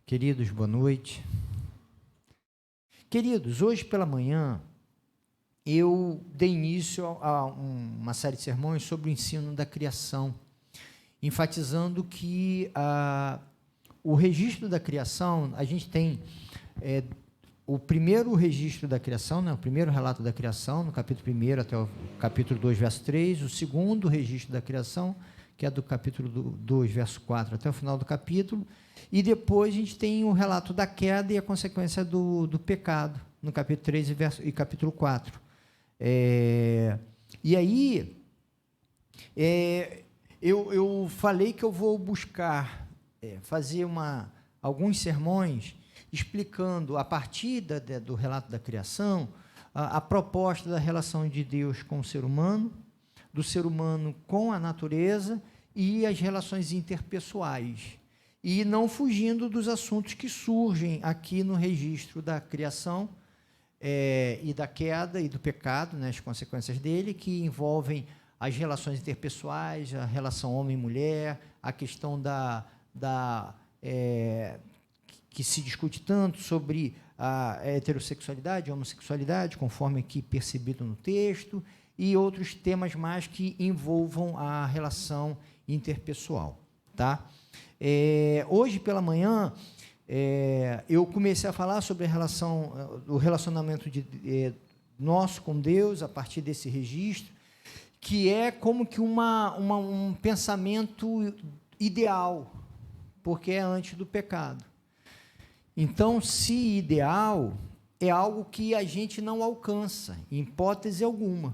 Queridos, boa noite. Queridos, hoje pela manhã eu dei início a uma série de sermões sobre o ensino da criação, enfatizando que o registro da criação, a gente tem o primeiro registro da criação, né, o primeiro relato da criação, no capítulo 1 até o capítulo 2, verso 3, o segundo registro da criação, que é do capítulo 2, verso 4, até o final do capítulo, e depois a gente tem o relato da queda e a consequência do pecado, no capítulo 3 e capítulo 4. E aí, eu falei que eu vou buscar fazer alguns sermões explicando, a partir do relato da criação, a proposta da relação de Deus com o ser humano, do ser humano com a natureza e as relações interpessoais, e não fugindo dos assuntos que surgem aqui no registro da criação e da queda e do pecado, né, as consequências dele, que envolvem as relações interpessoais, a relação homem-mulher, a questão que se discute tanto sobre a heterossexualidade, a homossexualidade, conforme aqui percebido no texto, e outros temas mais que envolvam a relação interpessoal. Tá? Hoje pela manhã, eu comecei a falar sobre o relacionamento nosso com Deus, a partir desse registro, que é como que um pensamento ideal, porque é antes do pecado. Então, se ideal, é algo que a gente não alcança, em hipótese alguma,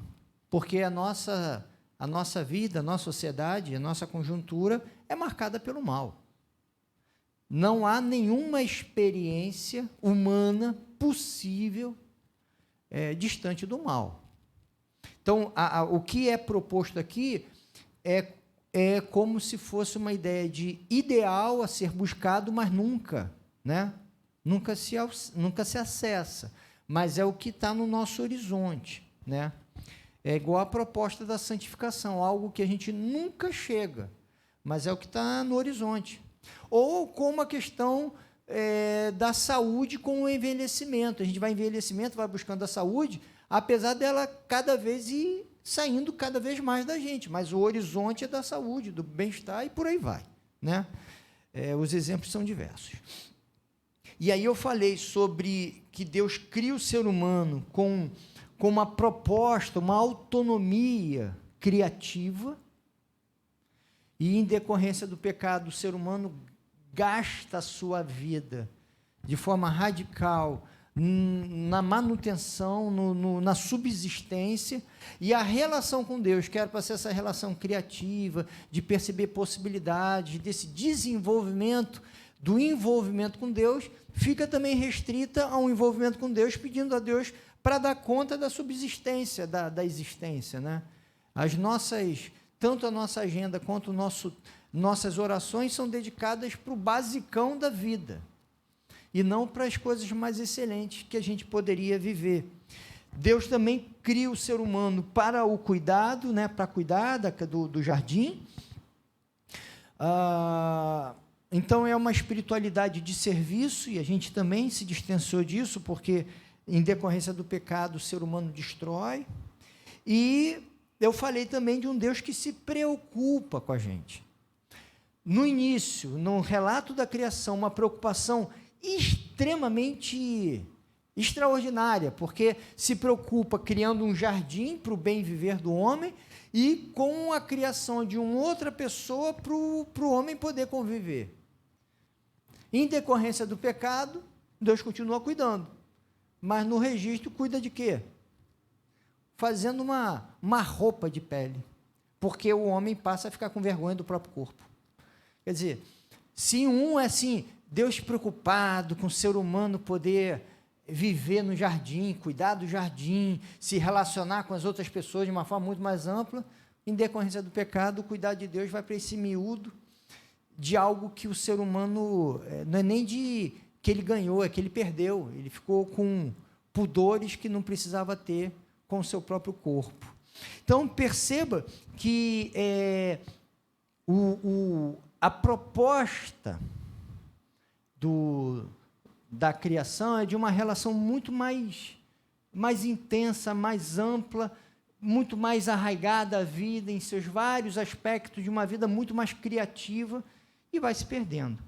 porque a nossa vida, a nossa sociedade, a nossa conjuntura é marcada pelo mal. Não há nenhuma experiência humana possível distante do mal. Então, o que é proposto aqui é como se fosse uma ideia de ideal a ser buscado, mas nunca, né? Nunca se acessa, mas é o que está no nosso horizonte, né? É igual a proposta da santificação, algo que a gente nunca chega, mas é o que está no horizonte. Ou como a questão da saúde com o envelhecimento. A gente vai envelhecimento, vai buscando a saúde, apesar dela cada vez ir saindo cada vez mais da gente, mas o horizonte é da saúde, do bem-estar e por aí vai, né? Os exemplos são diversos. E aí eu falei sobre que Deus cria o ser humano com uma proposta, uma autonomia criativa, e em decorrência do pecado, o ser humano gasta a sua vida de forma radical na manutenção, na subsistência, e a relação com Deus, que era para ser essa relação criativa, de perceber possibilidades, desse desenvolvimento, do envolvimento com Deus, fica também restrita ao envolvimento com Deus, pedindo a Deus para dar conta da subsistência, da existência, né? Tanto a nossa agenda quanto nossas orações são dedicadas para o basicão da vida, e não para as coisas mais excelentes que a gente poderia viver. Deus também cria o ser humano para o cuidado, né, para cuidar do jardim. Então, é uma espiritualidade de serviço, e a gente também se distanciou disso, porque, em decorrência do pecado, o ser humano destrói. E eu falei também de um Deus que se preocupa com a gente. No início, no relato da criação, uma preocupação extremamente extraordinária, porque se preocupa criando um jardim para o bem viver do homem e com a criação de uma outra pessoa para o homem poder conviver. Em decorrência do pecado, Deus continua cuidando, mas no registro cuida de quê? Fazendo uma roupa de pele, porque o homem passa a ficar com vergonha do próprio corpo. Quer dizer, se um é assim, Deus preocupado com o ser humano poder viver no jardim, cuidar do jardim, se relacionar com as outras pessoas de uma forma muito mais ampla, em decorrência do pecado, o cuidado de Deus vai para esse miúdo de algo que o ser humano, não é nem de que ele ganhou, é que ele perdeu, ele ficou com pudores que não precisava ter com o seu próprio corpo. Então, perceba que a proposta da criação é de uma relação muito mais intensa, mais ampla, muito mais arraigada à vida, em seus vários aspectos, de uma vida muito mais criativa, e vai se perdendo.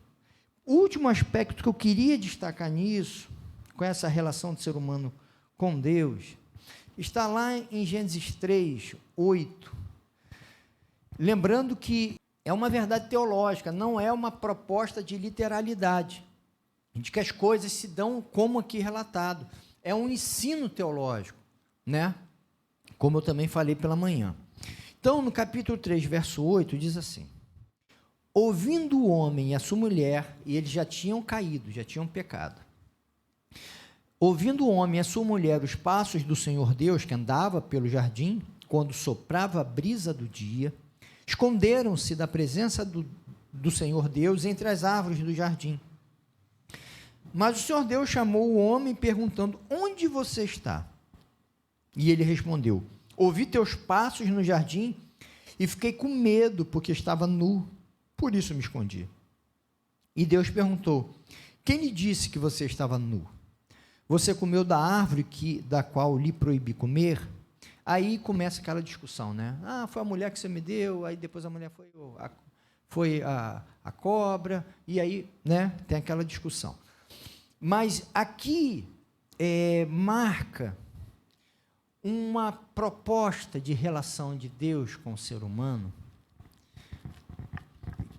O último aspecto que eu queria destacar nisso, com essa relação do ser humano com Deus, está lá em Gênesis 3, 8. Lembrando que é uma verdade teológica, não é uma proposta de literalidade, de que as coisas se dão como aqui relatado. É um ensino teológico, né? Como eu também falei pela manhã. Então, no capítulo 3, verso 8, diz assim: ouvindo o homem e a sua mulher, e eles já tinham caído, já tinham pecado, ouvindo o homem e a sua mulher os passos do Senhor Deus, que andava pelo jardim, quando soprava a brisa do dia, esconderam-se da presença do Senhor Deus entre as árvores do jardim. Mas o Senhor Deus chamou o homem, perguntando: onde você está? E ele respondeu: ouvi teus passos no jardim e fiquei com medo, porque estava nu, por isso me escondi. E Deus perguntou: quem lhe disse que você estava nu? Você comeu da árvore da qual lhe proibi comer? Aí começa aquela discussão, né? Foi a mulher que você me deu, aí depois a mulher foi a cobra, e aí, né, tem aquela discussão. Mas aqui marca uma proposta de relação de Deus com o ser humano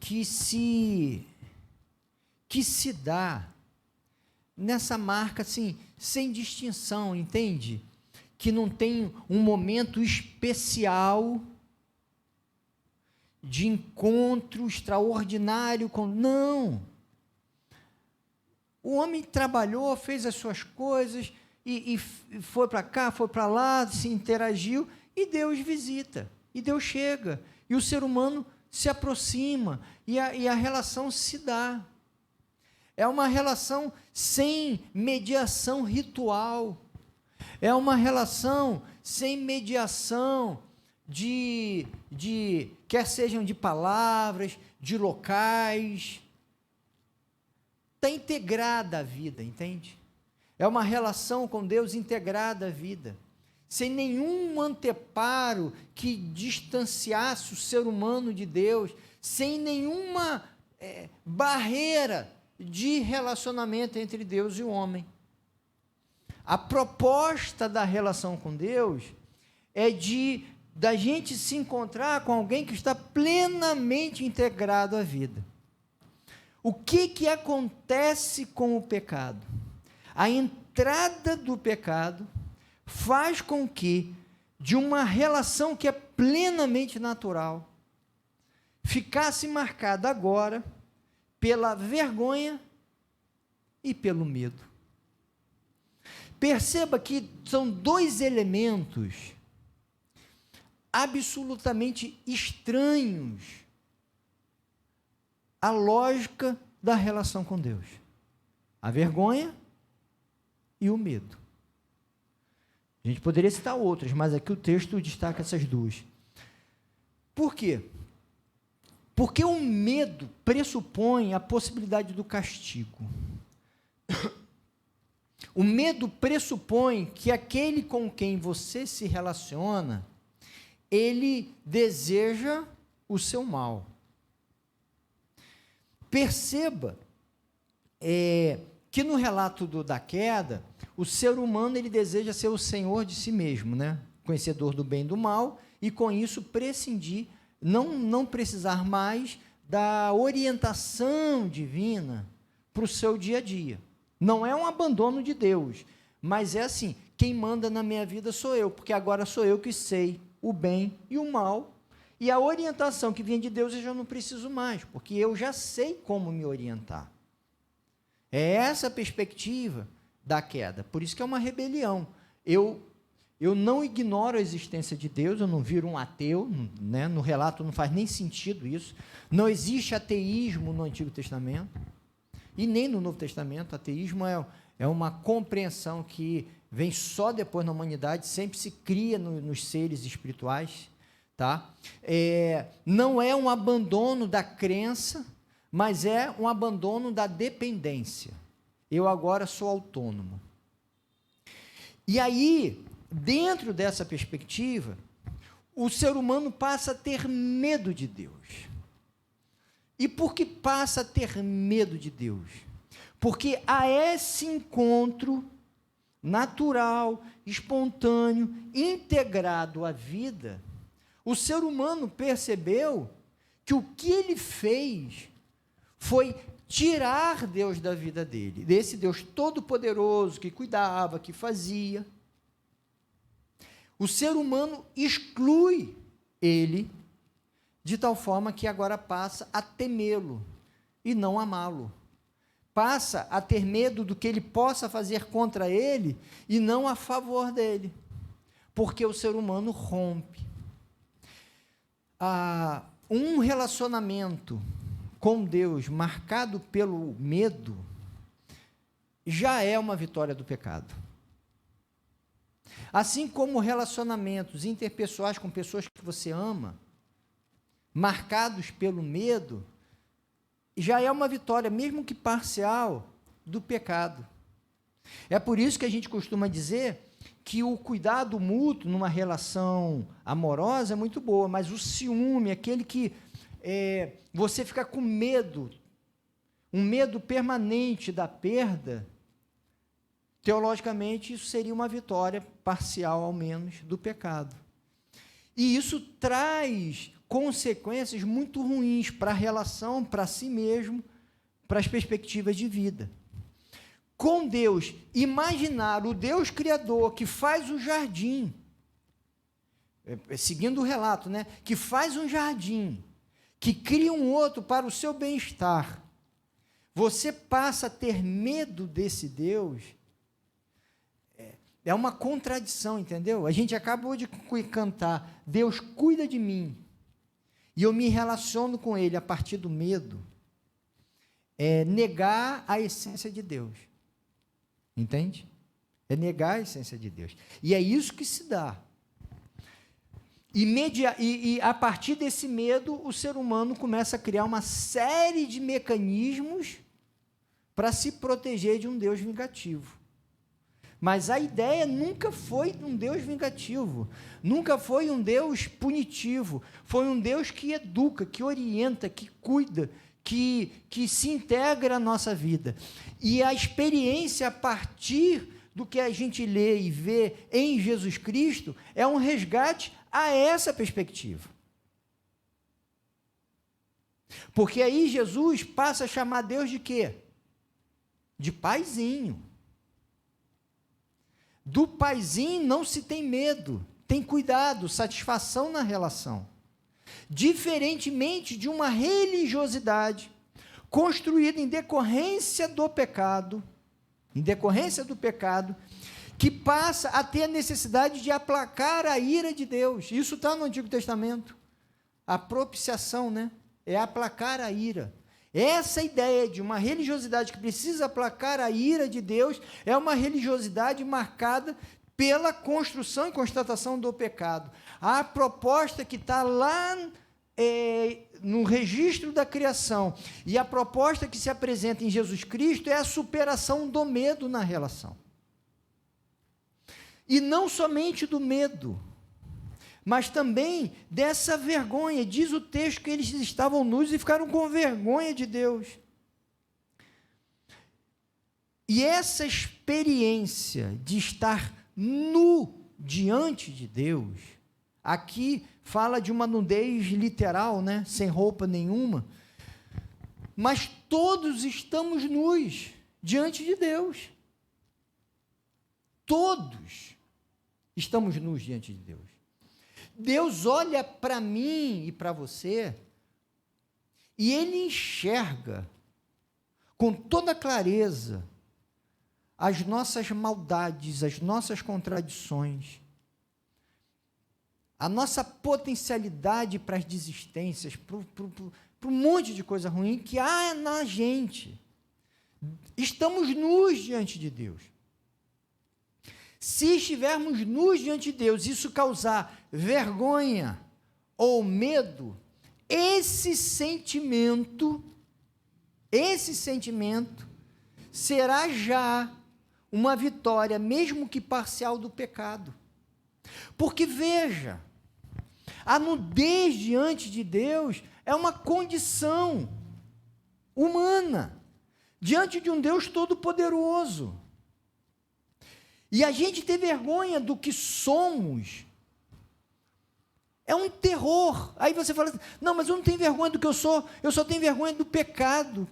que se dá nessa marca, assim, sem distinção, entende? Que não tem um momento especial de encontro extraordinário com... Não! O homem trabalhou, fez as suas coisas, e foi para cá, foi para lá, se interagiu, e Deus visita, e Deus chega, e o ser humano se aproxima, e a relação se dá. É uma relação sem mediação ritual, é uma relação sem mediação quer sejam de palavras, de locais. Está integrada à vida, entende? É uma relação com Deus integrada à vida, sem nenhum anteparo que distanciasse o ser humano de Deus, sem nenhuma barreira de relacionamento entre Deus e o homem. A proposta da relação com Deus é da gente se encontrar com alguém que está plenamente integrado à vida. O que acontece com o pecado? A entrada do pecado faz com que, de uma relação que é plenamente natural, ficasse marcada agora pela vergonha e pelo medo. Perceba que são dois elementos absolutamente estranhos à lógica da relação com Deus: a vergonha e o medo. A gente poderia citar outras, mas aqui o texto destaca essas duas. Por quê? Porque o medo pressupõe a possibilidade do castigo. O medo pressupõe que aquele com quem você se relaciona, ele deseja o seu mal. Perceba que no relato da queda, o ser humano ele deseja ser o senhor de si mesmo, né? Conhecedor do bem e do mal, e com isso prescindir, não precisar mais da orientação divina para o seu dia a dia. Não é um abandono de Deus, mas é assim: quem manda na minha vida sou eu, porque agora sou eu que sei o bem e o mal, e a orientação que vinha de Deus eu já não preciso mais, porque eu já sei como me orientar. É essa a perspectiva da queda, por isso que é uma rebelião. Eu não ignoro a existência de Deus, eu não viro um ateu, né? No relato não faz nem sentido isso, não existe ateísmo no Antigo Testamento, e nem no Novo Testamento. Ateísmo é uma compreensão que vem só depois na humanidade, sempre se cria nos seres espirituais, tá? Não é um abandono da crença, mas é um abandono da dependência. eu agora sou autônomo. E aí, dentro dessa perspectiva, o ser humano passa a ter medo de Deus. E por que passa a ter medo de Deus? Porque a esse encontro natural, espontâneo, integrado à vida, o ser humano percebeu que o que ele fez foi tirar Deus da vida dele, desse Deus todo-poderoso que cuidava, que fazia. O ser humano exclui ele de tal forma que agora passa a temê-lo e não amá-lo. Passa a ter medo do que ele possa fazer contra ele e não a favor dele, porque o ser humano rompe. Um relacionamento com Deus marcado pelo medo já é uma vitória do pecado. Assim como relacionamentos interpessoais com pessoas que você ama, marcados pelo medo, já é uma vitória, mesmo que parcial, do pecado. É por isso que a gente costuma dizer que o cuidado mútuo numa relação amorosa é muito boa, mas o ciúme, aquele que você fica com medo, um medo permanente da perda, teologicamente isso seria uma vitória parcial, ao menos, do pecado. E isso traz consequências muito ruins para a relação, para si mesmo, para as perspectivas de vida. Com Deus, imaginar o Deus Criador que faz o jardim, seguindo o relato, né, que faz um jardim, que cria um outro para o seu bem-estar, você passa a ter medo desse Deus, é uma contradição, entendeu? A gente acabou de cantar, Deus cuida de mim, e eu me relaciono com Ele a partir do medo, é negar a essência de Deus, entende? É negar a essência de Deus, e é isso que se dá. E a partir desse medo, o ser humano começa a criar uma série de mecanismos para se proteger de um Deus vingativo. Mas a ideia nunca foi um Deus vingativo, nunca foi um Deus punitivo, foi um Deus que educa, que orienta, que cuida, que se integra à nossa vida. E a experiência a partir do que a gente lê e vê em Jesus Cristo é um resgate a essa perspectiva. Porque aí Jesus passa a chamar Deus de quê? De paizinho. Do paizinho não se tem medo, tem cuidado, satisfação na relação. Diferentemente de uma religiosidade construída em decorrência do pecado, que passa a ter a necessidade de aplacar a ira de Deus. Isso está no Antigo Testamento. A propiciação, né? É aplacar a ira. Essa ideia de uma religiosidade que precisa aplacar a ira de Deus é uma religiosidade marcada pela construção e constatação do pecado. A proposta que está lá no registro da criação e a proposta que se apresenta em Jesus Cristo é a superação do medo na relação. E não somente do medo, mas também dessa vergonha. Diz o texto que eles estavam nus e ficaram com vergonha de Deus. E essa experiência de estar nu diante de Deus, aqui fala de uma nudez literal, né? Sem roupa nenhuma, mas todos estamos nus diante de Deus. Todos estamos nus diante de Deus. Deus olha para mim e para você e Ele enxerga com toda clareza as nossas maldades, as nossas contradições, a nossa potencialidade para as desistências, para um monte de coisa ruim que há na gente. Estamos nus diante de Deus. Se estivermos nus diante de Deus, isso causar vergonha ou medo, esse sentimento será já uma vitória, mesmo que parcial, do pecado. Porque, veja, a nudez diante de Deus é uma condição humana, diante de um Deus todo-poderoso. E a gente ter vergonha do que somos é um terror. Aí você fala assim, não, mas eu não tenho vergonha do que eu sou só tenho vergonha do pecado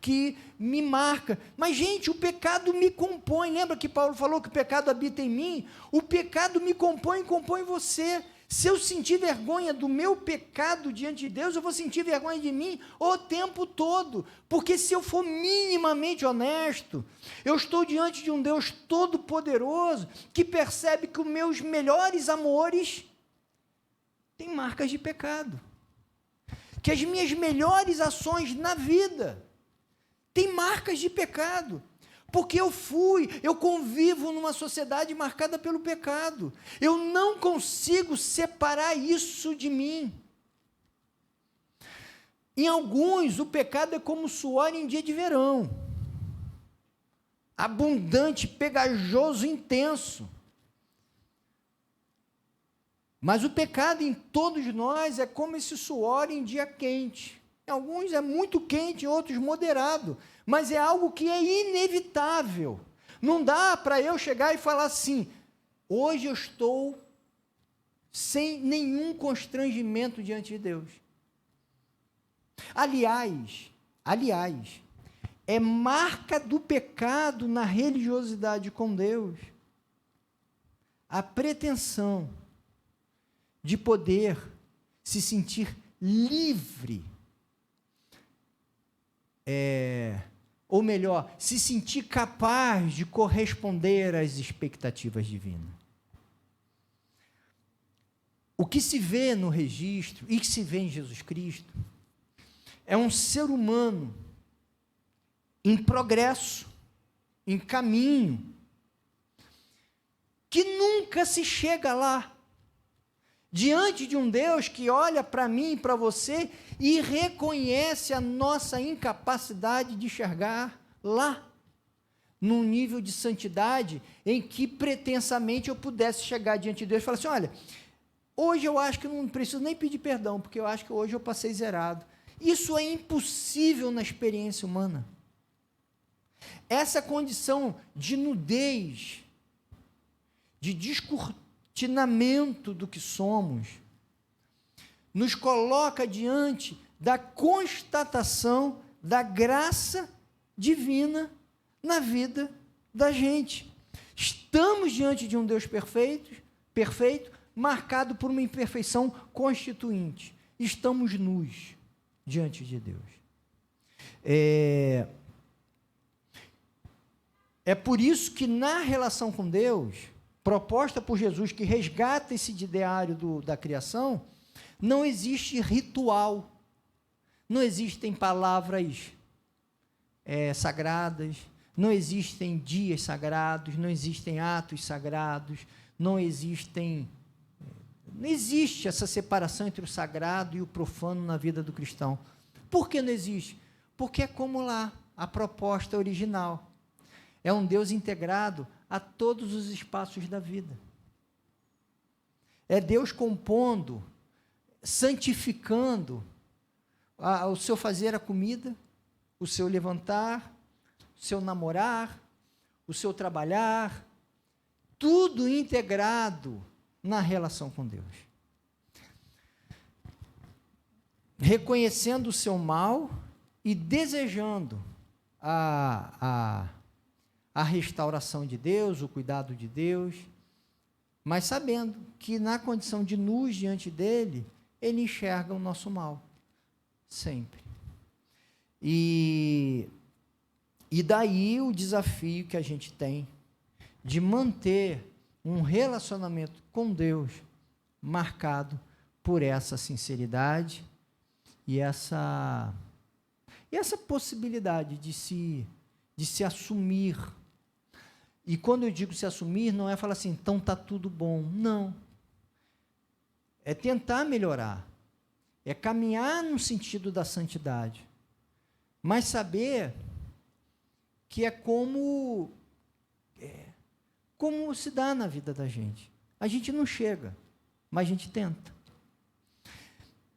que me marca. Mas, gente, o pecado me compõe. Lembra que Paulo falou que o pecado habita em mim? O pecado me compõe e compõe você. Se eu sentir vergonha do meu pecado diante de Deus, eu vou sentir vergonha de mim o tempo todo. Porque se eu for minimamente honesto, eu estou diante de um Deus todo-poderoso que percebe que os meus melhores amores têm marcas de pecado. Que as minhas melhores ações na vida têm marcas de pecado. Porque eu convivo numa sociedade marcada pelo pecado. Eu não consigo separar isso de mim. Em alguns, o pecado é como suor em dia de verão. Abundante, pegajoso, intenso. Mas o pecado em todos nós é como esse suor em dia quente. Em alguns é muito quente, em outros moderado. Mas é algo que é inevitável. Não dá para eu chegar e falar assim, hoje eu estou sem nenhum constrangimento diante de Deus. Aliás, é marca do pecado na religiosidade com Deus a pretensão de poder se sentir livre, ou melhor, se sentir capaz de corresponder às expectativas divinas. O que se vê no registro, e que se vê em Jesus Cristo, é um ser humano em progresso, em caminho, que nunca se chega lá, diante de um Deus que olha para mim e para você e reconhece a nossa incapacidade de enxergar lá, num nível de santidade em que pretensamente eu pudesse chegar diante de Deus e falar assim, olha, hoje eu acho que não preciso nem pedir perdão, porque eu acho que hoje eu passei zerado. Isso é impossível na experiência humana. Essa condição de nudez, de descortinamento do que somos, nos coloca diante da constatação da graça divina na vida da gente. Estamos diante de um Deus perfeito, marcado por uma imperfeição constituinte. Estamos nus diante de Deus. É por isso que na relação com Deus, proposta por Jesus, que resgata esse ideário da criação, não existe ritual, não existem palavras sagradas, não existem dias sagrados, não existem atos sagrados, não existe essa separação entre o sagrado e o profano na vida do cristão. Por que não existe? Porque é como lá, a proposta original. É um Deus integrado a todos os espaços da vida. É Deus compondo, santificando o seu fazer a comida, o seu levantar, o seu namorar, o seu trabalhar, tudo integrado na relação com Deus. Reconhecendo o seu mal e desejando a restauração de Deus, o cuidado de Deus, mas sabendo que na condição de nus diante dele, ele enxerga o nosso mal, sempre. E daí o desafio que a gente tem de manter um relacionamento com Deus marcado por essa sinceridade e essa possibilidade de se assumir. E quando eu digo se assumir, não é falar assim, então está tudo bom. Não. É tentar melhorar. É caminhar no sentido da santidade. Mas saber que é como se dá na vida da gente. A gente não chega, mas a gente tenta.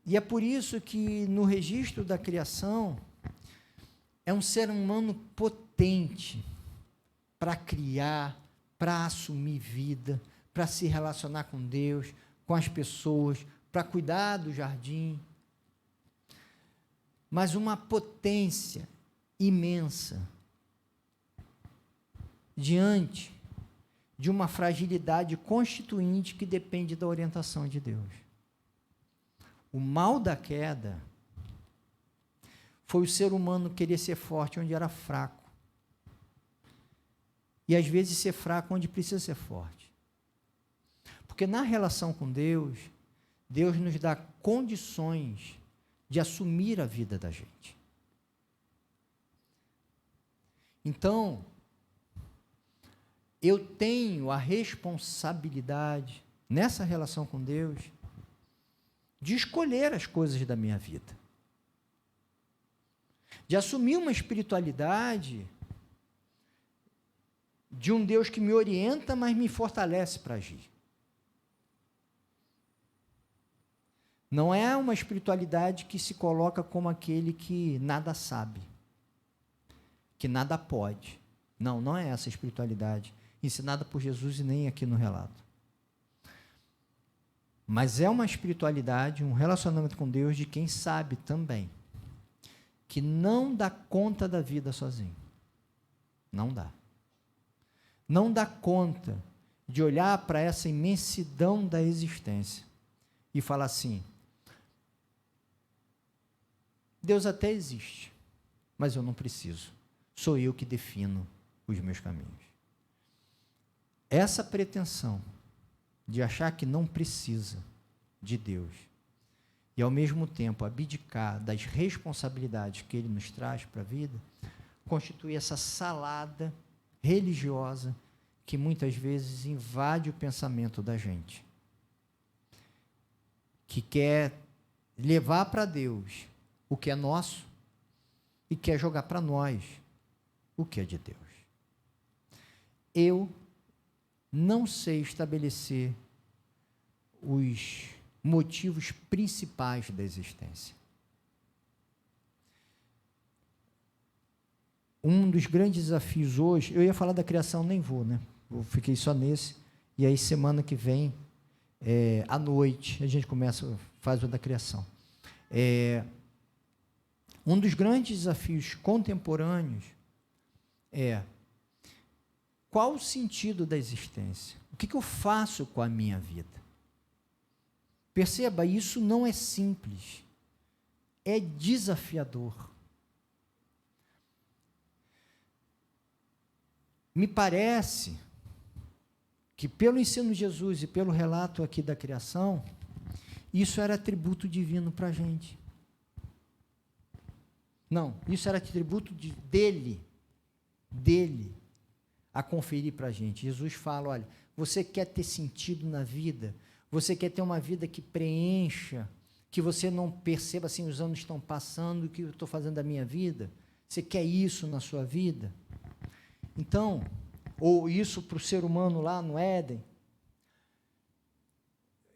E é por isso que no registro da criação é um ser humano potente para criar, para assumir vida, para se relacionar com Deus, com as pessoas, para cuidar do jardim. Mas uma potência imensa diante de uma fragilidade constituinte que depende da orientação de Deus. O mal da queda foi o ser humano querer ser forte onde era fraco. E às vezes ser fraco onde precisa ser forte. Porque na relação com Deus, Deus nos dá condições de assumir a vida da gente. Então, eu tenho a responsabilidade, nessa relação com Deus, de escolher as coisas da minha vida. De assumir uma espiritualidade de um Deus que me orienta, mas me fortalece para agir. Não é uma espiritualidade que se coloca como aquele que nada sabe, que nada pode. Não, não é essa espiritualidade ensinada por Jesus e nem aqui no relato. Mas é uma espiritualidade, um relacionamento com Deus de quem sabe também que não dá conta da vida sozinho. Não dá. Não dá conta de olhar para essa imensidão da existência e falar assim: Deus até existe, mas eu não preciso. Sou eu que defino os meus caminhos. Essa pretensão de achar que não precisa de Deus e, ao mesmo tempo, abdicar das responsabilidades que Ele nos traz para a vida, constitui essa salada religiosa que muitas vezes invade o pensamento da gente, que quer levar para Deus o que é nosso e quer jogar para nós o que é de Deus. Eu não sei estabelecer os motivos principais da existência. Um dos grandes desafios hoje, eu ia falar da criação, nem vou, né? Eu fiquei só nesse, e aí semana que vem, à noite, a gente faz o da criação. Um dos grandes desafios contemporâneos é: qual o sentido da existência? O que eu faço com a minha vida? Perceba, isso não é simples, é desafiador. Me parece que, pelo ensino de Jesus e pelo relato aqui da criação, isso era atributo divino para a gente. Não, isso era atributo dele, a conferir para a gente. Jesus fala: olha, você quer ter sentido na vida? Você quer ter uma vida que preencha, que você não perceba assim, os anos estão passando, o que eu estou fazendo da minha vida? Você quer isso na sua vida? Então, ou isso para o ser humano lá no Éden,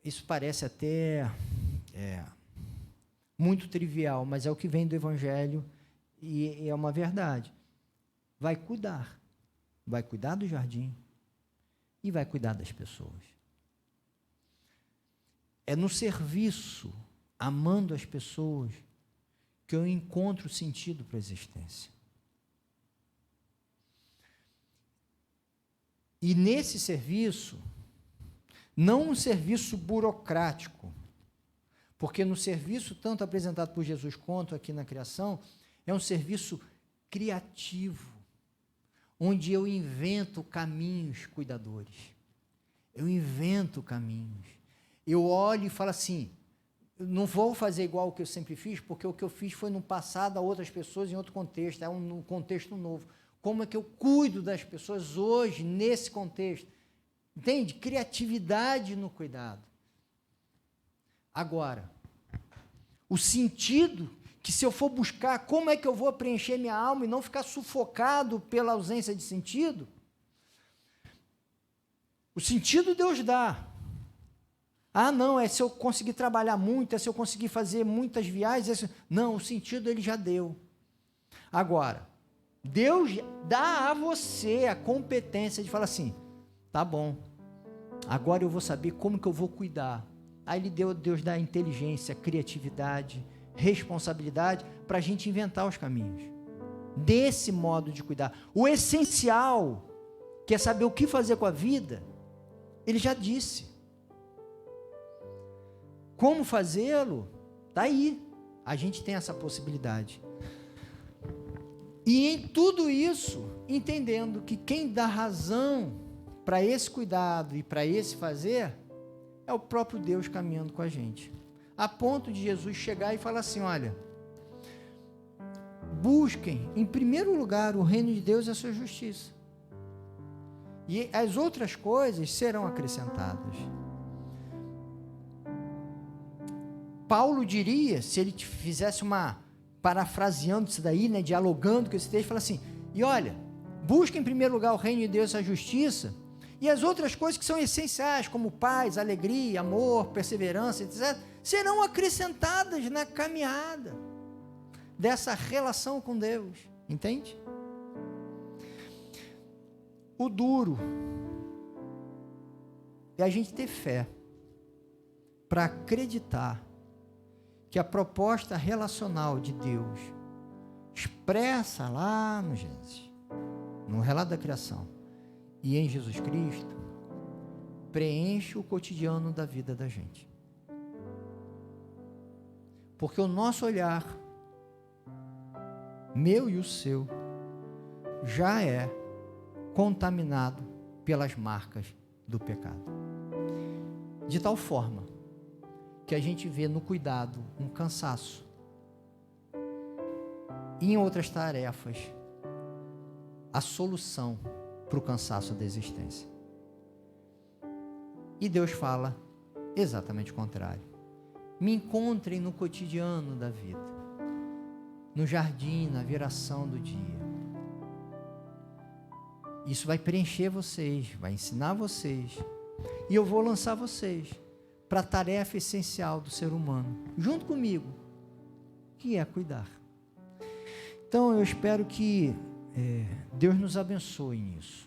isso parece até muito trivial, mas é o que vem do Evangelho e é uma verdade. Vai cuidar do jardim e vai cuidar das pessoas. É no serviço, amando as pessoas, que eu encontro sentido para a existência. E nesse serviço, não um serviço burocrático, porque no serviço, tanto apresentado por Jesus quanto aqui na criação, é um serviço criativo, onde eu invento caminhos cuidadores. Eu invento caminhos. Eu olho e falo assim: não vou fazer igual o que eu sempre fiz, porque o que eu fiz foi no passado a outras pessoas em outro contexto, é um contexto novo. Como é que eu cuido das pessoas hoje, nesse contexto? Entende? Criatividade no cuidado. Agora, o sentido que se eu for buscar como é que eu vou preencher minha alma e não ficar sufocado pela ausência de sentido, o sentido Deus dá. Ah, não, é se eu conseguir trabalhar muito, é se eu conseguir fazer muitas viagens. Não, o sentido Ele já deu. Agora, Deus dá a você a competência de falar assim, tá bom, agora eu vou saber como que eu vou cuidar. Aí Deus dá inteligência, criatividade, responsabilidade para a gente inventar os caminhos. Desse modo de cuidar. O essencial, que é saber o que fazer com a vida, Ele já disse. Como fazê-lo? Está aí. A gente tem essa possibilidade. E em tudo isso, entendendo que quem dá razão para esse cuidado e para esse fazer, é o próprio Deus caminhando com a gente. A ponto de Jesus chegar e falar assim, olha, busquem em primeiro lugar o reino de Deus e a sua justiça. E as outras coisas serão acrescentadas. Paulo diria, se ele fizesse parafraseando isso daí, né, dialogando com esse texto, fala assim, e olha, busca em primeiro lugar o reino de Deus e a justiça, e as outras coisas que são essenciais, como paz, alegria, amor, perseverança, etc., serão acrescentadas na caminhada dessa relação com Deus, entende? O duro é a gente ter fé para acreditar que a proposta relacional de Deus, expressa lá no Gênesis, no relato da criação, e em Jesus Cristo, preenche o cotidiano da vida da gente. Porque o nosso olhar, meu e o seu, já é contaminado pelas marcas do pecado. De tal forma que a gente vê no cuidado um cansaço. E em outras tarefas, a solução para o cansaço da existência. E Deus fala exatamente o contrário. Me encontrem no cotidiano da vida, no jardim, na viração do dia. Isso vai preencher vocês, vai ensinar vocês, e eu vou lançar vocês para a tarefa essencial do ser humano, junto comigo, que é cuidar. Então eu espero que Deus nos abençoe nisso.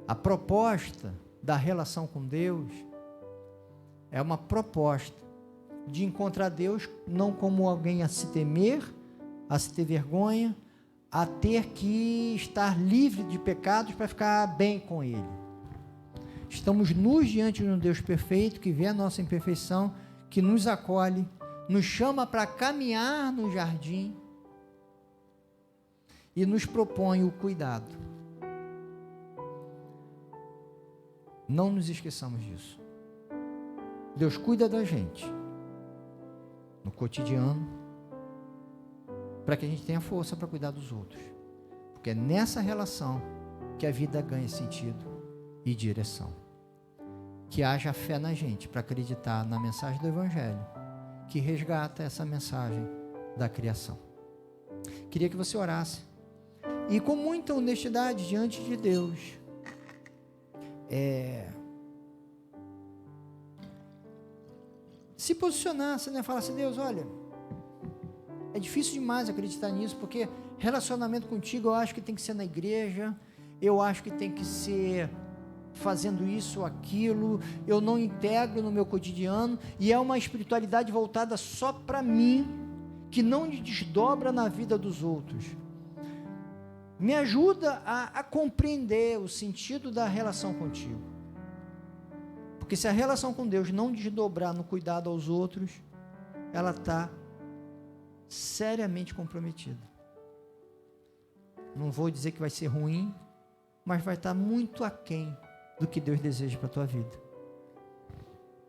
A proposta da relação com Deus é uma proposta de encontrar Deus não como alguém a se temer, a se ter vergonha, a ter que estar livre de pecados para ficar bem com Ele. Estamos nus diante de um Deus perfeito, que vê a nossa imperfeição, que nos acolhe, nos chama para caminhar no jardim e nos propõe o cuidado. Não nos esqueçamos disso. Deus cuida da gente no cotidiano, para que a gente tenha força para cuidar dos outros. Porque é nessa relação que a vida ganha sentido e direção. Que haja fé na gente para acreditar na mensagem do Evangelho, que resgata essa mensagem da criação. Queria que você orasse e com muita honestidade diante de Deus, se posicionasse, né? Falasse, Deus, olha, é difícil demais acreditar nisso, porque relacionamento contigo eu acho que tem que ser na igreja, eu acho que tem que ser fazendo isso ou aquilo, eu não integro no meu cotidiano, e é uma espiritualidade voltada só para mim, que não desdobra na vida dos outros. Me ajuda a compreender o sentido da relação contigo. Porque se a relação com Deus não desdobrar no cuidado aos outros, ela está seriamente comprometida. Não vou dizer que vai ser ruim, mas vai estar muito aquém do que Deus deseja para a tua vida.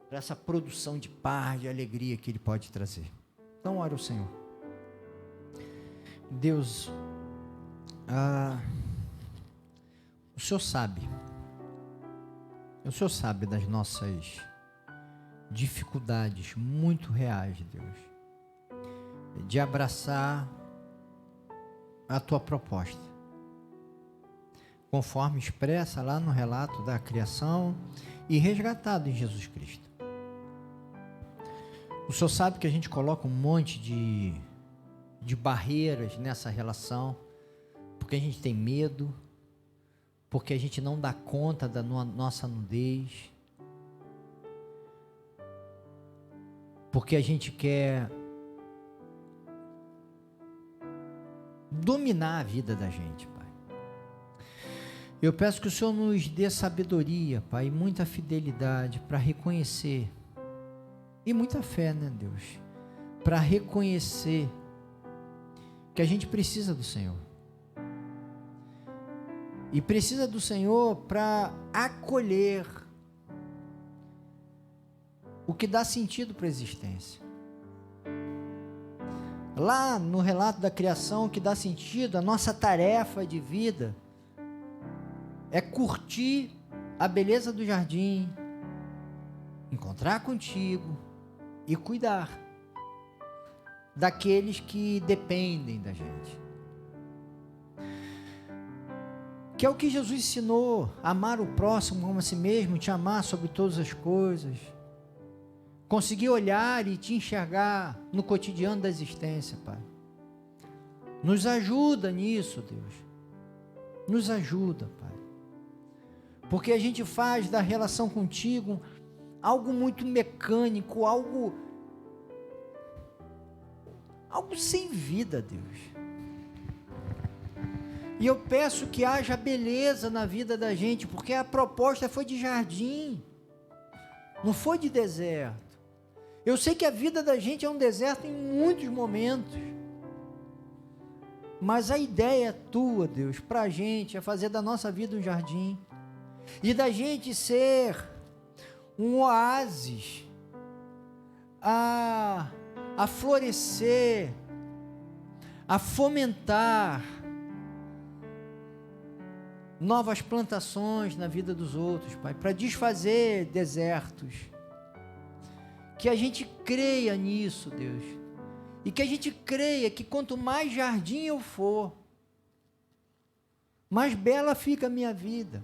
Para essa produção de paz, de alegria que Ele pode trazer. Então, ora ao Senhor. Deus, o Senhor sabe das nossas dificuldades muito reais, Deus. de abraçar a tua proposta, conforme expressa lá no relato da criação e resgatado em Jesus Cristo. O Senhor sabe que a gente coloca um monte de barreiras nessa relação, porque a gente tem medo, porque a gente não dá conta da nossa nudez, porque a gente quer dominar a vida da gente, Pai. Eu peço que o Senhor nos dê sabedoria, Pai, e muita fidelidade para reconhecer, e muita fé, né, Deus, para reconhecer que a gente precisa do Senhor. E precisa do Senhor para acolher o que dá sentido para a existência. Lá no relato da criação, o que dá sentido, a nossa tarefa de vida é curtir a beleza do jardim, encontrar contigo e cuidar daqueles que dependem da gente. Que é o que Jesus ensinou: amar o próximo como a si mesmo, te amar sobre todas as coisas, conseguir olhar e te enxergar no cotidiano da existência, Pai. Nos ajuda nisso, Deus. Nos ajuda, Pai. Porque a gente faz da relação contigo algo muito mecânico, algo sem vida, Deus. E eu peço que haja beleza na vida da gente, porque a proposta foi de jardim, não foi de deserto. Eu sei que a vida da gente é um deserto em muitos momentos, mas a ideia tua, Deus, para a gente é fazer da nossa vida um jardim, e da gente ser um oásis a florescer, a fomentar novas plantações na vida dos outros, Pai, para desfazer desertos. Que a gente creia nisso, Deus, e que a gente creia que quanto mais jardim eu for, mais bela fica a minha vida.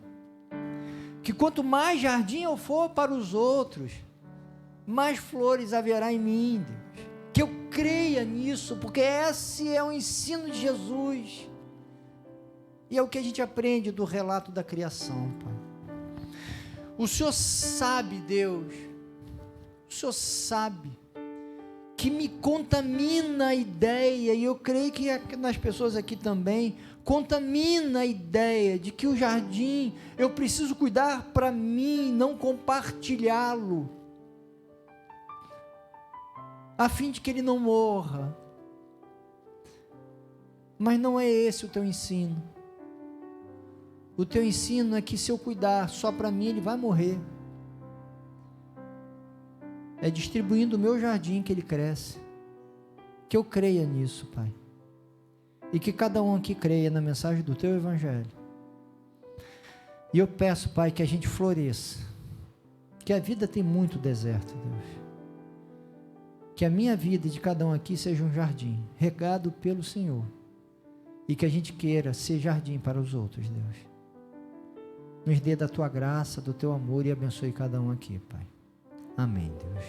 Que quanto mais jardim eu for para os outros, mais flores haverá em mim, Deus. Que eu creia nisso, porque esse é o ensino de Jesus. E é o que a gente aprende do relato da criação, Pai. O Senhor sabe, Deus, o Senhor sabe que me contamina a ideia, e eu creio que nas pessoas aqui também, contamina a ideia de que o jardim eu preciso cuidar para mim, não compartilhá-lo, a fim de que ele não morra. Mas não é esse o teu ensino. O teu ensino é que se eu cuidar só para mim, ele vai morrer. É distribuindo o meu jardim que ele cresce. Que eu creia nisso, Pai. E que cada um aqui creia na mensagem do teu evangelho. E eu peço, Pai, que a gente floresça. Que a vida tem muito deserto, Deus. Que a minha vida e de cada um aqui seja um jardim, regado pelo Senhor. E que a gente queira ser jardim para os outros, Deus. Nos dê da tua graça, do teu amor e abençoe cada um aqui, Pai. Amém, Deus.